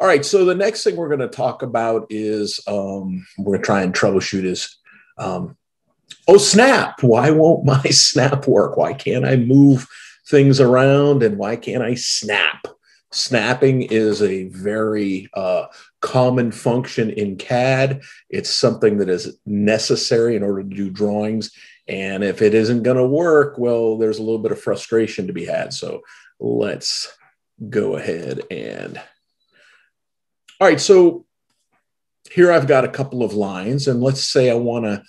All right, so the next thing we're going to talk about is we're going to try and troubleshoot is, oh snap, why won't my snap work? Why can't I move things around and why can't I snap? Snapping is a very common function in CAD. It's something that is necessary in order to do drawings. And if it isn't going to work, well, there's a little bit of frustration to be had. So let's go ahead and... All right, so here I've got a couple of lines, and let's say I want to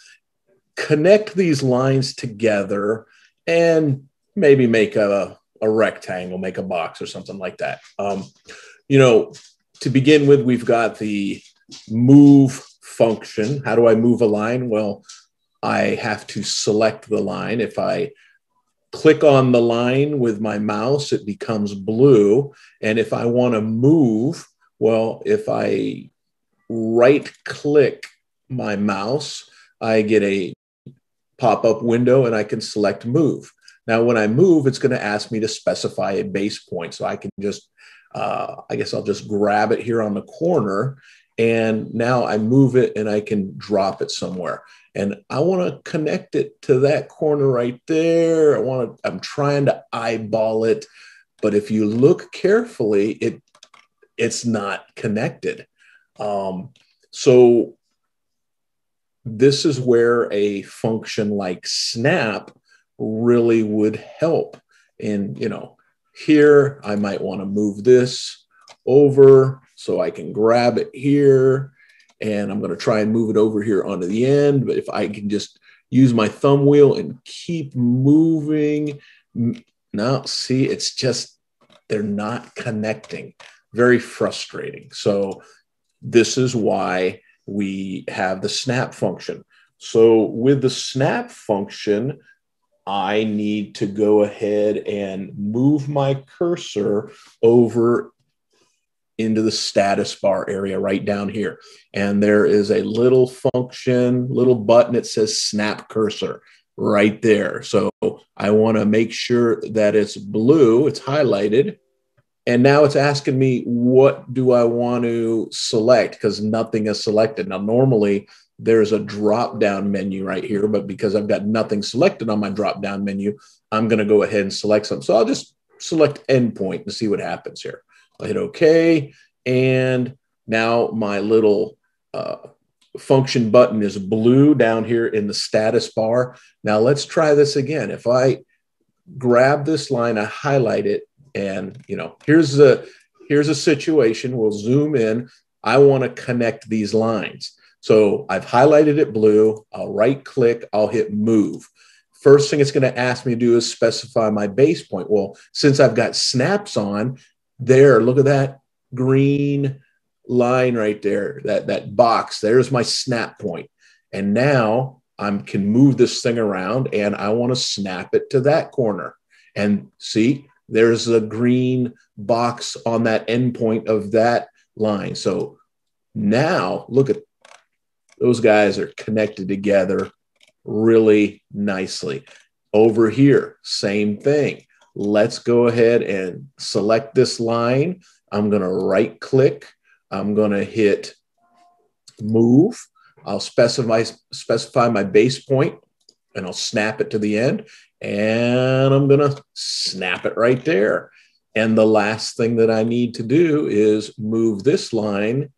connect these lines together and maybe make a rectangle, make a box or something like that. To begin with, we've got the move function. How do I move a line? Well, I have to select the line. If I click on the line with my mouse, it becomes blue. And if I want to move, well, if I right-click my mouse, I get a pop-up window and I can select move. Now, when I move, it's going to ask me to specify a base point. So I can just, I guess I'll just grab it here on the corner. And now I move it and I can drop it somewhere. And I want to connect it to that corner right there. I'm trying to eyeball it. But if you look carefully, it's not connected. So this is where a function like snap really would help. And, here I might want to move this over so I can grab it here. And I'm going to try and move it over here onto the end. But if I can just use my thumb wheel and keep moving, now see, it's just, they're not connecting. Very frustrating. So this is why we have the snap function. So with the snap function, I need to go ahead and move my cursor over into the status bar area right down here. And there is a little function, little button that says snap cursor right there. So I want to make sure that it's blue, it's highlighted. And now it's asking me, what do I want to select? Because nothing is selected. Now, normally there's a drop-down menu right here, but because I've got nothing selected on my drop-down menu, I'm going to go ahead and select something. So I'll just select endpoint and see what happens here. I'll hit OK. And now my little function button is blue down here in the status bar. Now let's try this again. If I grab this line, I highlight it, and here's a situation. We'll zoom in. I want to connect these lines. So I've highlighted it blue. I'll right click. I'll hit move. First thing it's going to ask me to do is specify my base point. Well, since I've got snaps on there, look at that green line right there, that box. There's my snap point. And now I can move this thing around and I want to snap it to that corner. And see, there's a green box on that endpoint of that line. So now look at those guys are connected together really nicely. Over here, same thing. Let's go ahead and select this line. I'm going to right click. I'm going to hit move. I'll specify my base point and I'll snap it to the end. And I'm going to snap it right there. And the last thing that I need to do is move this line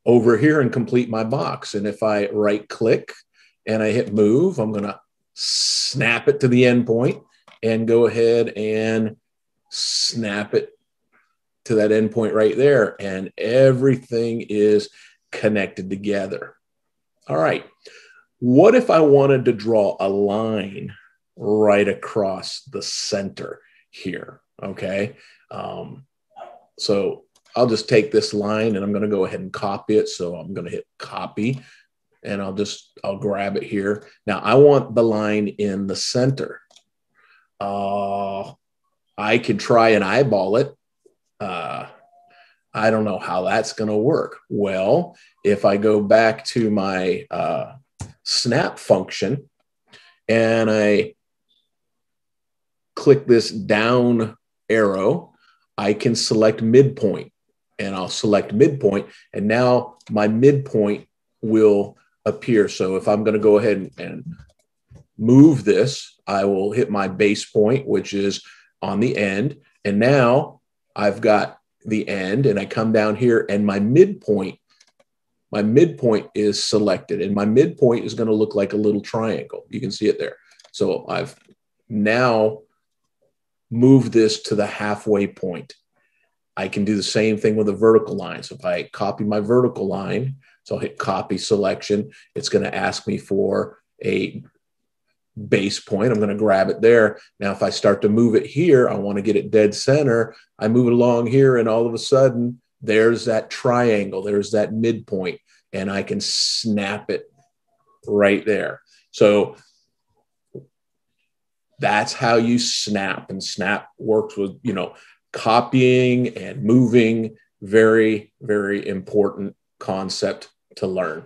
over here and complete my box. And if I right click and I hit move, I'm going to snap it to the end point and go ahead and snap it to that end point right there. And everything is connected together. All right. What if I wanted to draw a line right across the center here? Okay. So I'll just take this line and I'm going to go ahead and copy it. So I'm going to hit copy and I'll grab it here. Now I want the line in the center. I could try and eyeball it. I don't know how that's going to work. Well, if I go back to my snap function and I click this down arrow, I can select midpoint. and I'll select midpoint. And now my midpoint will appear. So if I'm going to go ahead and move this, I will hit my base point, which is on the end. And now I've got the end, and I come down here, and my midpoint is selected, and my midpoint is going to look like a little triangle. You can see it there. So I've now moved this to the halfway point. I can do the same thing with a vertical line. So if I copy my vertical line, so I'll hit copy selection, it's going to ask me for a base point. I'm going to grab it there. Now, if I start to move it here, I want to get it dead center. I move it along here, and all of a sudden, there's that triangle. There's that midpoint, and I can snap it right there. So that's how you snap. And snap works with, copying and moving. Very, very important concept to learn.